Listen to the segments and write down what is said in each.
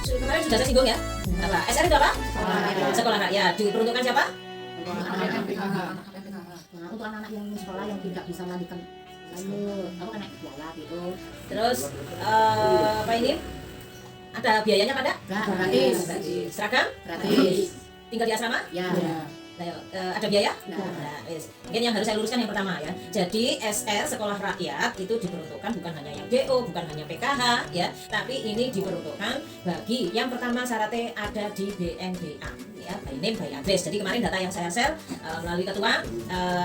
kemarin sudah saya singgung ya. Apa? SR itu apa? Sekolah rakyat. Diperuntukkan siapa? Untuk anak-anak yang sekolah yang tidak bisa melanjutkan apa kena biaya gitu. Terus apa ini? Ada biayanya pada? Gratis. Seragam? Gratis. Tinggal di asrama? Ya. Nah, ada biaya? Nah. Mungkin yang harus saya luruskan yang pertama ya. Jadi SR sekolah rakyat itu diperuntukkan bukan hanya yang DO, bukan hanya PKH ya, tapi ini diperuntukkan bagi yang pertama syaratnya ada di BNBA ya, by name by address. Jadi kemarin data yang saya share melalui ketua,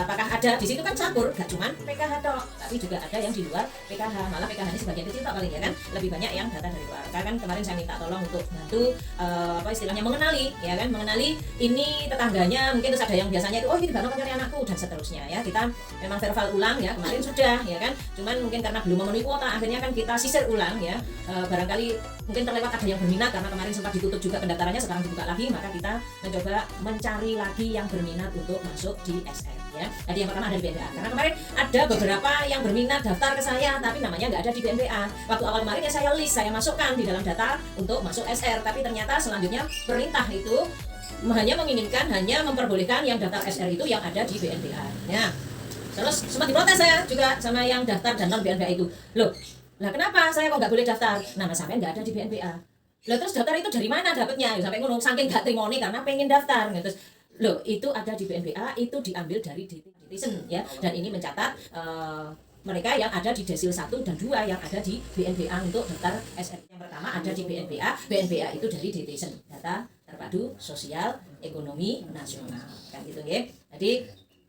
apakah ada di situ kan campur, gak cuman PKH tok, tapi juga ada yang di luar PKH. Malah PKH ini sebagian kecil paling ya kan, lebih banyak yang data dari luar. Karena kan kemarin saya minta tolong untuk bantu apa istilahnya mengenali ya kan, mengenali ini tetangganya. Mungkin terus ada yang biasanya itu, oh ini baru nyari anakku dan seterusnya ya. Kita memang verbal ulang ya, kemarin sudah ya kan, cuman mungkin karena belum memenuhi kuota akhirnya kan kita sisir ulang ya. Barangkali mungkin terlewat ada yang berminat karena kemarin sempat ditutup juga pendaftarannya, sekarang dibuka lagi, maka kita mencoba mencari lagi yang berminat untuk masuk di SM ya. Jadi yang pertama ada di BNBA, karena kemarin ada beberapa yang berminat daftar ke saya tapi namanya nggak ada di BNBA. Waktu awal kemarin ya saya list, saya masukkan di dalam data untuk masuk SR, tapi ternyata selanjutnya perintah itu hanya menginginkan, hanya memperbolehkan yang daftar SR itu yang ada di BNBA ya. Terus sempat diprotes saya juga sama yang daftar dan non BNBA itu, loh lah kenapa saya kok nggak boleh daftar, nama sampai nggak ada di BNBA. Loh terus daftar itu dari mana dapatnya, sampai ngomong saking nggak trimoni karena pengen daftar gitu. Terus loh itu ada di BNBA, itu diambil dari Detizen ya, dan ini mencatat mereka yang ada di Desil 1 dan 2 yang ada di BNBA untuk daftar SR. Yang pertama ada di BNBA, BNBA itu dari Detizen, data terpadu sosial ekonomi nasional kan gitu ya. Jadi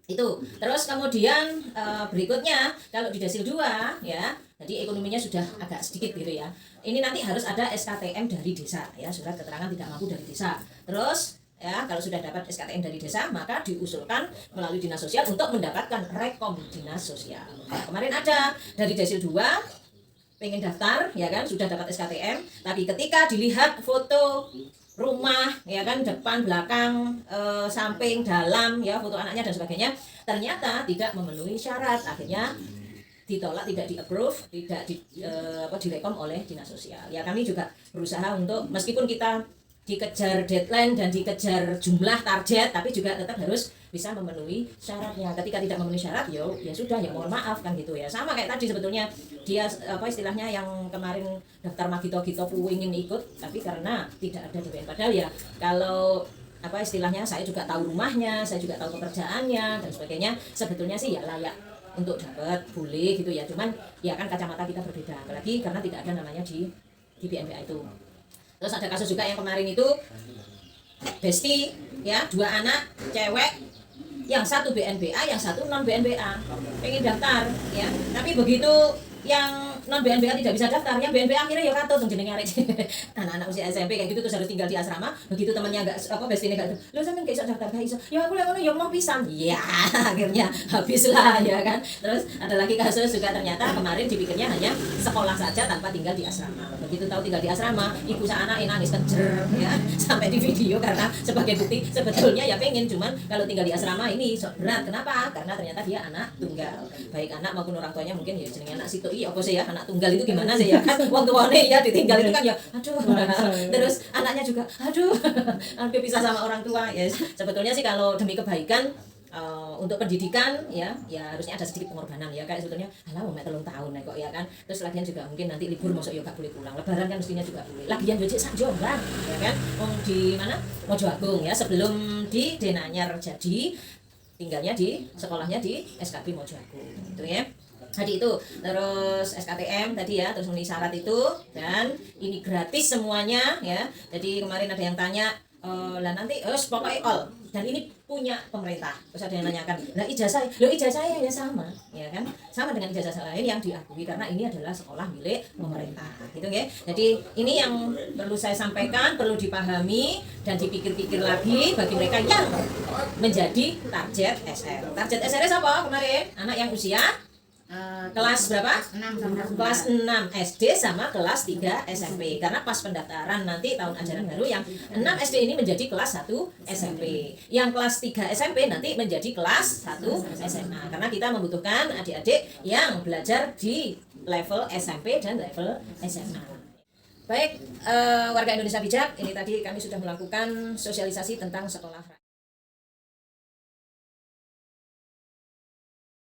itu terus kemudian berikutnya kalau di Desil 2 ya, jadi ekonominya sudah agak sedikit gitu ya. Ini nanti harus ada SKTM dari desa ya, surat keterangan tidak mampu dari desa. Terus ya kalau sudah dapat SKTM dari desa maka diusulkan melalui dinas sosial untuk mendapatkan rekom dinas sosial. Nah, kemarin ada dari Desil 2 pengen daftar ya kan, sudah dapat SKTM, tapi ketika dilihat foto rumah ya kan, depan belakang samping dalam ya, foto anaknya dan sebagainya, ternyata tidak memenuhi syarat, akhirnya ditolak, tidak di-approve, tidak direkom oleh dinas sosial. Ya kami juga berusaha untuk meskipun kita dikejar deadline dan dikejar jumlah target, tapi juga tetap harus bisa memenuhi syaratnya. Ketika tidak memenuhi syarat, ya sudah, ya mohon maaf kan gitu ya. Sama kayak tadi sebetulnya dia apa istilahnya yang kemarin daftar Magito-Gito ingin ikut, tapi karena tidak ada di BN. Padahal ya kalau apa istilahnya saya juga tahu rumahnya, saya juga tahu pekerjaannya dan sebagainya, sebetulnya sih ya layak untuk dapat, boleh gitu ya. Cuman ya kan kacamata kita berbeda, apalagi karena tidak ada namanya di BNBA itu. Terus ada kasus juga yang kemarin itu Besti ya, 2 anak cewek, yang satu BNBA, yang satu non BNBA, pengen daftar ya, tapi begitu yang non BNBA tidak bisa daftar, yang BNBA akhirnya ya katut jenenge arek anak-anak usia SMP kayak gitu, terus harus tinggal di asrama. Begitu temannya enggak apa Besti ini enggak, lu sampean gak iso daftar, gak iso, ya aku lek ngono ya mau pisan ya, akhirnya habislah ya kan. Terus ada lagi kasus juga, ternyata kemarin dipikirnya hanya sekolah saja tanpa tinggal di asrama. Begitu tahu tinggal di asrama, ibu anak nangis kejer ya, sampai di video, karena sebagai bukti sebetulnya ya pengen, cuman kalau tinggal di asrama ini berat. Kenapa? Karena ternyata dia anak tunggal, baik anak maupun orang tuanya mungkin ya jenenge anak situ. Iya apa sih ya, anak tunggal itu gimana sih ya kan, wong tuane ya ditinggal itu kan ya aduh. Terus anaknya juga aduh hampir pisah sama orang tua ya. Sebetulnya sih kalau demi kebaikan untuk pendidikan ya harusnya ada sedikit pengorbanan ya, kayak sebetulnya alah mau 3 tahun kok ya kan. Terus lagian juga mungkin nanti libur masuk ya gak boleh pulang, lebaran kan mestinya juga boleh. Lagian becik sak Jombang ya kan, di mana Mojo Agung ya, sebelum di Denanyar, jadi tinggalnya di sekolahnya di SKB Mojo Agung gitu ya. Tadi itu, terus SKTM tadi ya, terus memenuhi syarat itu, dan ini gratis semuanya ya. Jadi kemarin ada yang tanya, lah nanti pokoknya all, dan ini punya pemerintah. Terus ada yang nanyakan, lah ijazah ya sama ya kan, sama dengan ijazah lain yang diakui karena ini adalah sekolah milik pemerintah gitu ya. Jadi ini yang perlu saya sampaikan, perlu dipahami dan dipikir-pikir lagi bagi mereka yang menjadi target SR. Target SR apa kemarin? Anak yang usia kelas berapa? 6 kelas 6 SD sama kelas 3 SMP. Karena pas pendaftaran nanti tahun ajaran baru yang 6 SD ini menjadi kelas 1 SMP. Yang kelas 3 SMP nanti menjadi kelas 1 SMA. Karena kita membutuhkan adik-adik yang belajar di level SMP dan level SMA. Baik, warga Indonesia bijak, ini tadi kami sudah melakukan sosialisasi tentang sekolah rakyat.